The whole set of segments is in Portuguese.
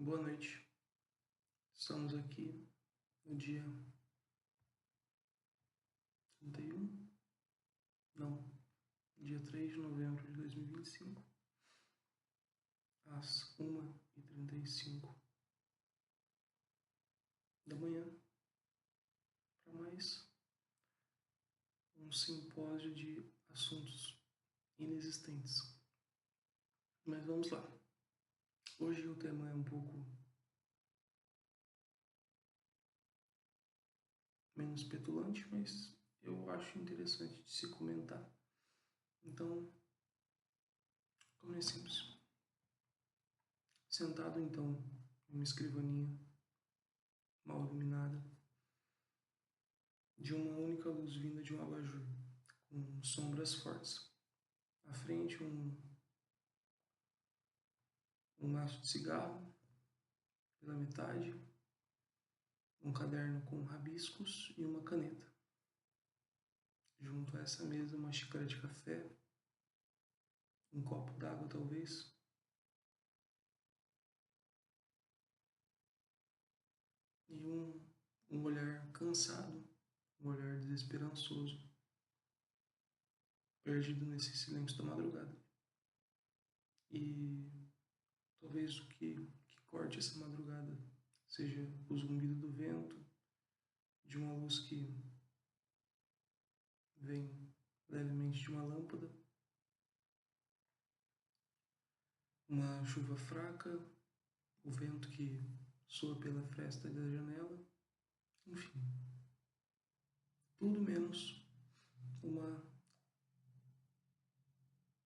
Boa noite. Estamos aqui no dia 31? Não, dia 3 de novembro de 2025, às 1h35 da manhã, para mais um simpósio de assuntos inexistentes. Mas vamos lá. Hoje o tema é um pouco menos petulante, mas eu acho interessante de se comentar. Então, comecemos. Sentado então em uma escrivaninha mal iluminada, de uma única luz vinda de um abajur, com sombras fortes. À frente, um maço de cigarro pela metade, um caderno com rabiscos e uma caneta. Junto a essa mesa, uma xícara de café, um copo d'água talvez, e um olhar cansado, um olhar desesperançoso, perdido nesse silêncio da madrugada. E talvez o que corte essa madrugada seja o zumbido do vento, de uma luz que vem levemente de uma lâmpada, uma chuva fraca, o vento que soa pela fresta da janela, enfim, tudo menos uma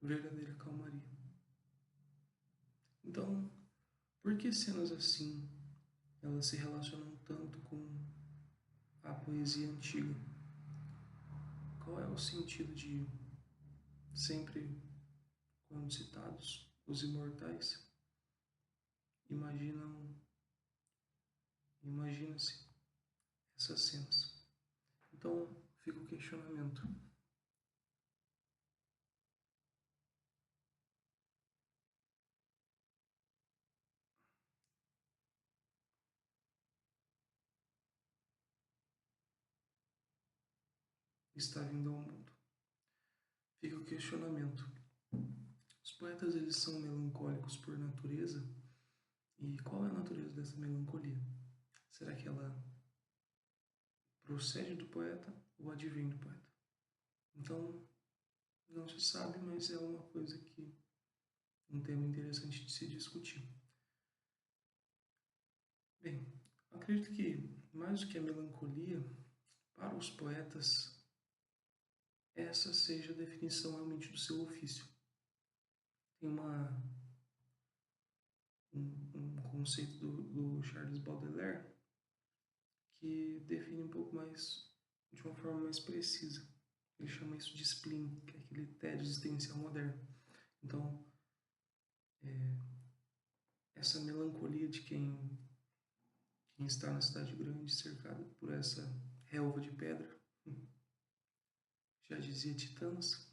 verdadeira calmaria. Então, por que cenas assim elas se relacionam tanto com a poesia antiga? Qual é o sentido de sempre, quando citados, os imortais imagina-se essas cenas? Então, fica o questionamento. Está vindo ao mundo. Fica o questionamento. Os poetas, eles são melancólicos por natureza? E qual é a natureza dessa melancolia? Será que ela procede do poeta ou advém do poeta? Então, não se sabe, mas é uma coisa que um tema interessante de se discutir. Bem, acredito que mais do que a melancolia, para os poetas, essa seja a definição realmente do seu ofício. Tem um conceito do Charles Baudelaire que define um pouco mais, de uma forma mais precisa. Ele chama isso de spleen, que é aquele tédio existencial moderno. Então, essa melancolia de quem está na cidade grande, cercado por essa relva de pedra, já dizia Titãs,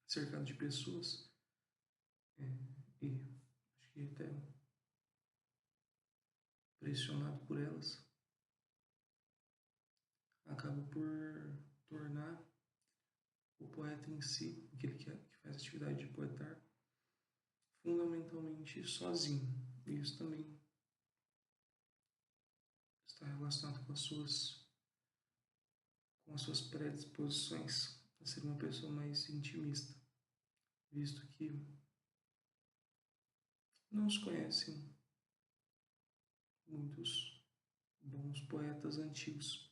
cercado de pessoas, e acho que até pressionado por elas, acaba por tornar o poeta em si, aquele que faz a atividade de poetar, fundamentalmente sozinho. E isso também está relacionado com as suas predisposições a ser uma pessoa mais intimista, visto que não se conhecem muitos bons poetas antigos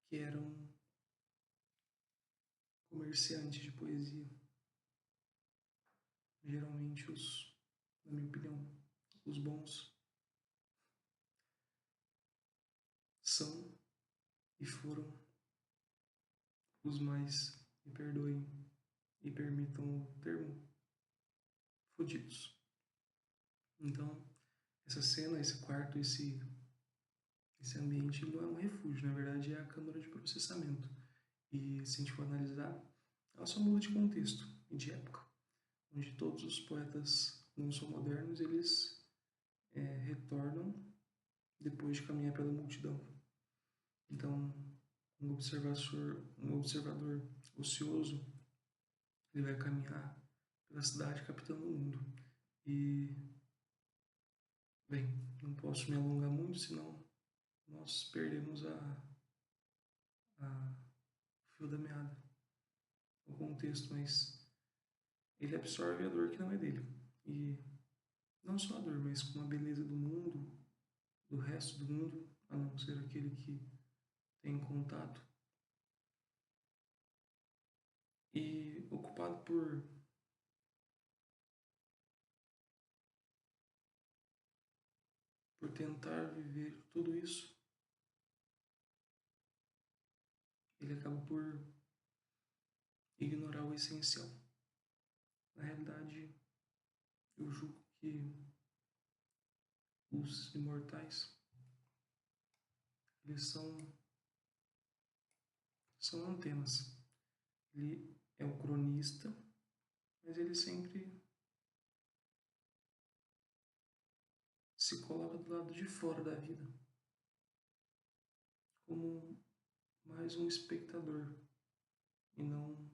que eram comerciantes de poesia. Geralmente na minha opinião, os bons são e foram os mais, me perdoem e permitam o termo, fodidos. Então, essa cena, esse quarto, esse ambiente não é um refúgio, na verdade é a câmara de processamento. E se a gente for analisar, ela só muda de contexto e de época, onde todos os poetas não são modernos, eles retornam depois de caminhar pela multidão. Então, um observador ocioso, ele vai caminhar pela cidade captando o mundo. E, bem, não posso me alongar muito, senão nós perdemos o fio da meada, o contexto, mas ele absorve a dor que não é dele. E não só a dor, mas com a beleza do mundo, do resto do mundo, a não ser aquele que tem contato. E ocupado por tentar viver tudo isso, ele acaba por ignorar o essencial. Na realidade, eu julgo que os imortais, eles são antenas. Ele é o cronista, mas ele sempre se coloca do lado de fora da vida, como mais um espectador e não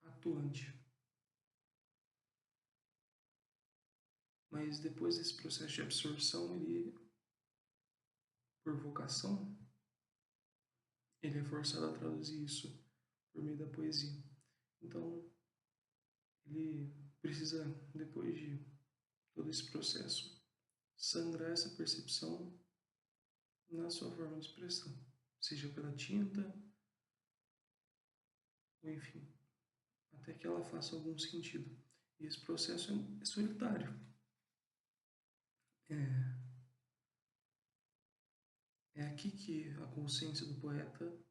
atuante. Mas depois desse processo de absorção, ele, por vocação, ele é forçado a traduzir isso por meio da poesia. Então, ele precisa, depois de todo esse processo, sangrar essa percepção na sua forma de expressão, seja pela tinta, ou enfim, até que ela faça algum sentido. E esse processo é solitário. É aqui que a consciência do poeta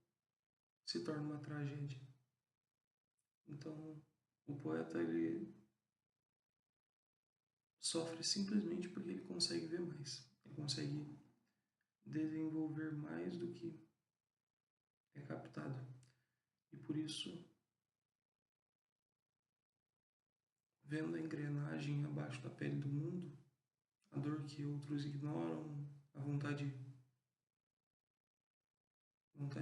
se torna uma tragédia. Então, o poeta, ele sofre simplesmente porque ele consegue ver mais. Ele consegue desenvolver mais do que é captado. E por isso, vendo a engrenagem abaixo da pele do mundo, a dor que outros ignoram, a vontade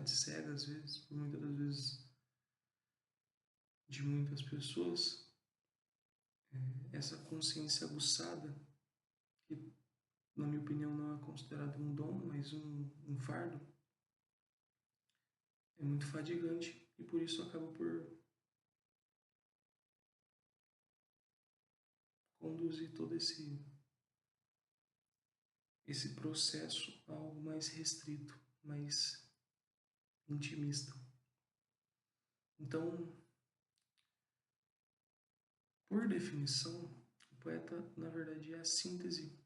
cega, às vezes, por muitas das vezes, de muitas pessoas, essa consciência aguçada, que na minha opinião não é considerado um dom, mas um fardo, é muito fadigante e por isso acaba por conduzir todo esse processo a algo mais restrito, mais intimista. Então, por definição, o poeta, na verdade, é a síntese,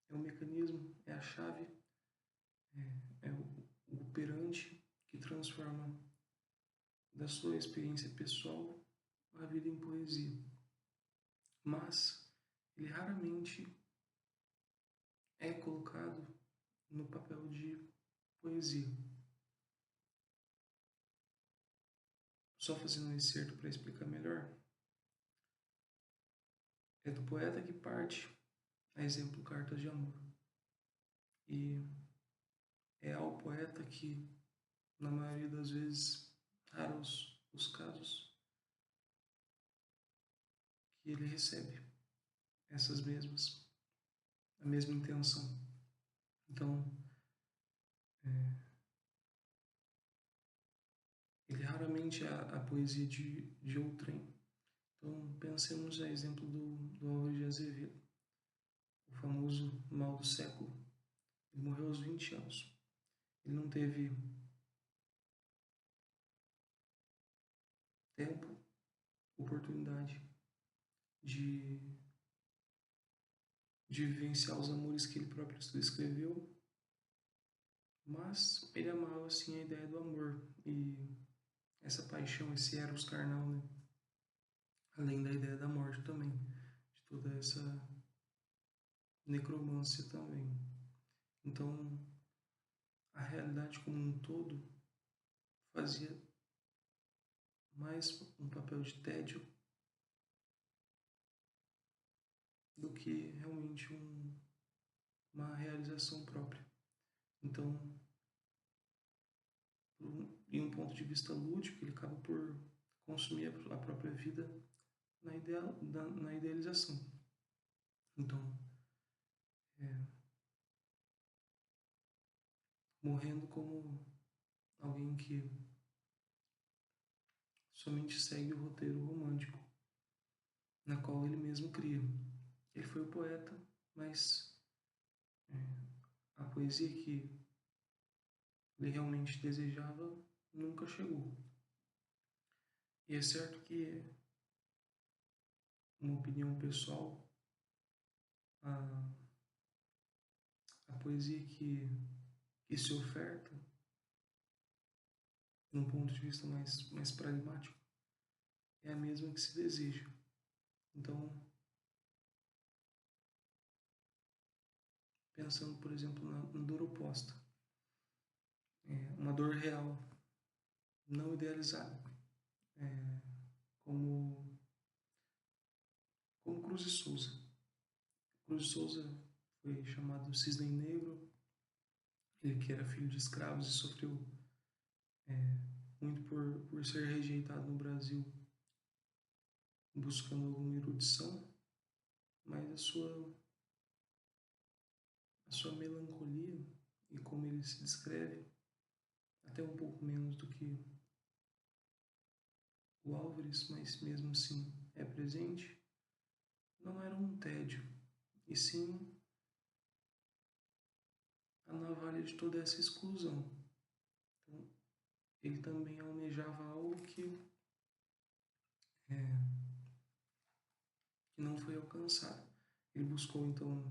é o mecanismo, é a chave, é o operante que transforma da sua experiência pessoal a vida em poesia. Mas ele raramente é colocado no papel de poesia. Só fazendo um excerto para explicar melhor, é do poeta que parte, a exemplo, Cartas de Amor. E é ao poeta que, na maioria das vezes, raros os casos, que ele recebe essas mesmas, a mesma intenção. Então, ele raramente é a poesia de outrem. Então, pensemos a exemplo do Álvares de Azevedo, o famoso mal do século. Ele morreu aos 20 anos. Ele não teve tempo, oportunidade de vivenciar os amores que ele próprio descreveu, mas ele amava assim a ideia do amor e essa paixão, esse eros carnal, né? Além da ideia da morte também, de toda essa necromância também. Então, a realidade como um todo fazia mais um papel de tédio do que realmente uma realidade realização própria. Então, em um ponto de vista lúdico, ele acaba por consumir a própria vida na idealização. Então, morrendo como alguém que somente segue o roteiro romântico, na qual ele mesmo cria. Ele foi o poeta, mas a poesia que ele realmente desejava nunca chegou. E é certo que, uma opinião pessoal, a poesia que se oferta, num ponto de vista mais pragmático, é a mesma que se deseja. Então, pensando, por exemplo, na dor oposta, uma dor real, não idealizada, como Cruz de Souza. Cruz de Souza foi chamado Cisne Negro, ele que era filho de escravos e sofreu muito por ser rejeitado no Brasil, buscando alguma erudição, mas a sua melancolia e como ele se descreve, até um pouco menos do que o Álvares, mas mesmo assim é presente, não era um tédio, e sim a navalha de toda essa exclusão. Então, ele também almejava algo que não foi alcançado. Ele buscou, então,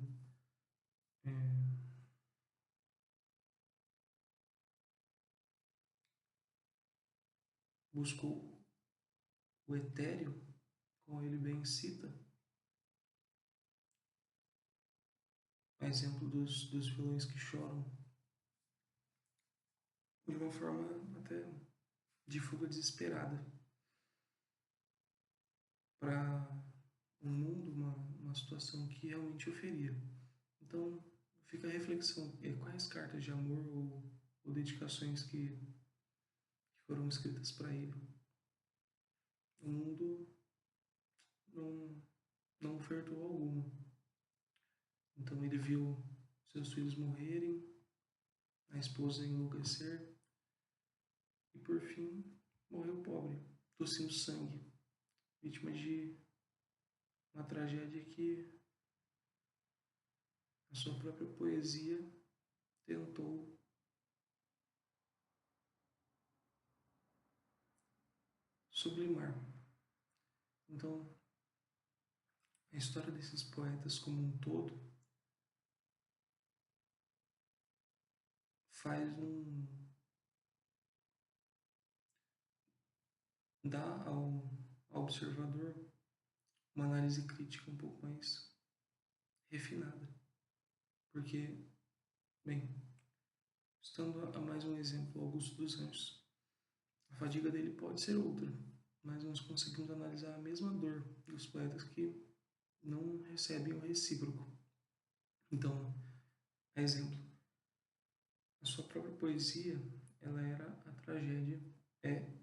buscou o etéreo, como ele bem cita, a exemplo dos vilões que choram, de uma forma até de fuga desesperada para um mundo, uma situação que realmente o feria. Então, fica a reflexão, quais cartas de amor ou dedicações que foram escritas para ele. O mundo não ofertou alguma. Então ele viu seus filhos morrerem, a esposa enlouquecer e por fim morreu pobre, tossindo sangue, vítima de uma tragédia que a sua própria poesia tentou sublimar. Então, a história desses poetas como um todo dá ao observador uma análise crítica um pouco mais refinada. Porque, bem, estando a mais um exemplo, Augusto dos Anjos, a fadiga dele pode ser outra, mas nós conseguimos analisar a mesma dor dos poetas que não recebem o recíproco. Então, a exemplo, a sua própria poesia, ela era é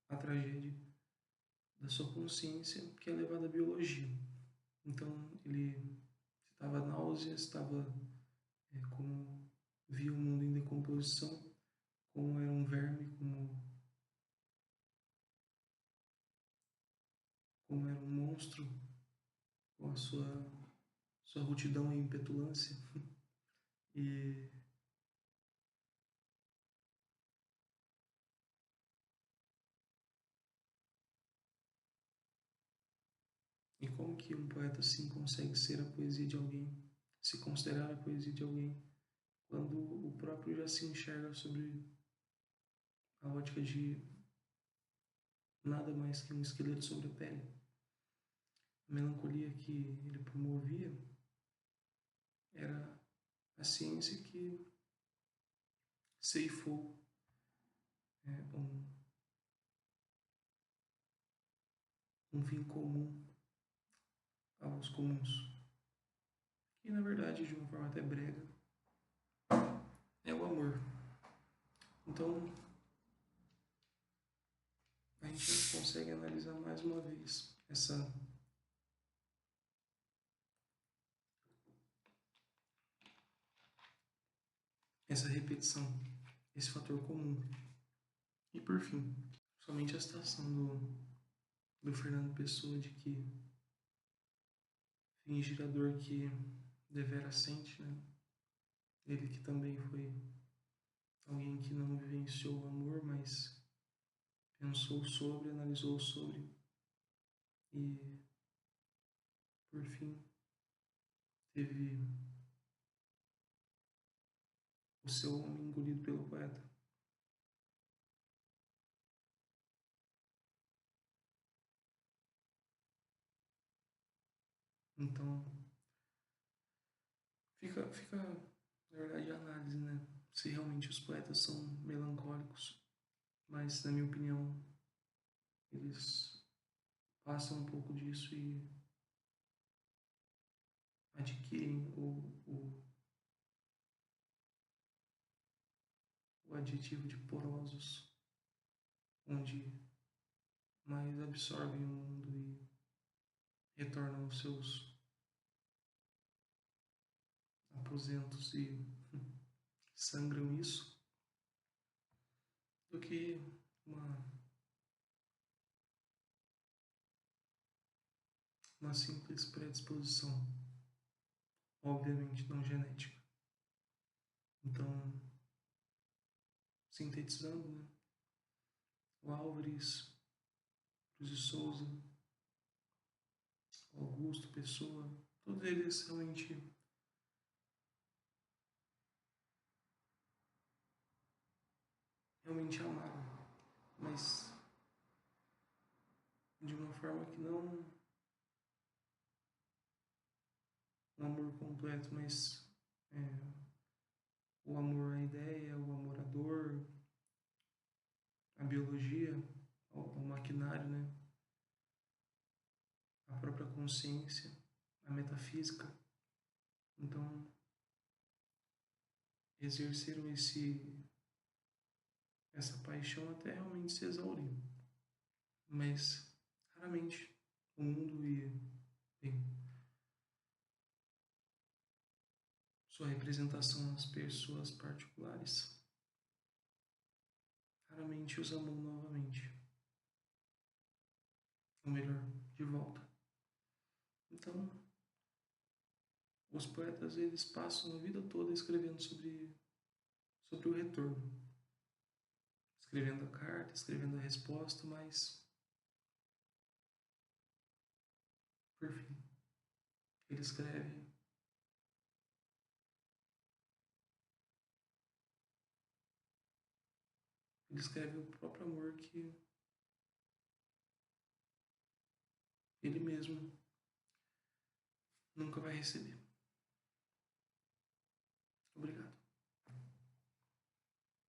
a tragédia da sua consciência que é levada à biologia. Então, ele estava náuseas, estava como via o mundo em decomposição, como era um verme, como era um monstro, com a sua rotidão e petulância. E como que um poeta assim consegue ser a poesia de alguém, se considerar a poesia de alguém, quando o próprio já se enxerga sobre a ótica de nada mais que um esqueleto sobre a pele? A melancolia que ele promovia era a ciência que ceifou um fim comum aos comuns, que na verdade, de uma forma até brega, Então, a gente consegue analisar mais uma vez essa repetição, esse fator comum. E por fim, somente a citação do Fernando Pessoa de que fingir a dor que devera sente, né? Ele que também foi alguém que não vivenciou o amor, mas pensou sobre, analisou sobre e, por fim, teve o seu homem engolido pelo poeta. Então, fica na verdade, a análise, né? Se realmente os poetas são melancólicos, mas, na minha opinião, eles passam um pouco disso e adquirem o adjetivo de porosos, onde mais absorvem o mundo e retornam aos seus aposentos e sangram isso, do que uma, uma simples predisposição, obviamente não genética. Então, sintetizando, né? O Álvares, Cruz de Souza, Augusto, Pessoa, todos eles realmente amaram, mas de uma forma que não um amor completo, mas é, o amor à ideia, o amor à dor, à biologia, ao maquinário, né? A própria consciência, a metafísica. Então, exerceram essa paixão até realmente se exaurir. Mas, raramente, o mundo e, bem, sua representação nas pessoas particulares, raramente os amou novamente. Ou melhor, de volta. Então, os poetas, eles passam a vida toda escrevendo sobre o retorno. Escrevendo a carta, escrevendo a resposta, mas, por fim, ele escreve o próprio amor que ele mesmo nunca vai receber. Obrigado.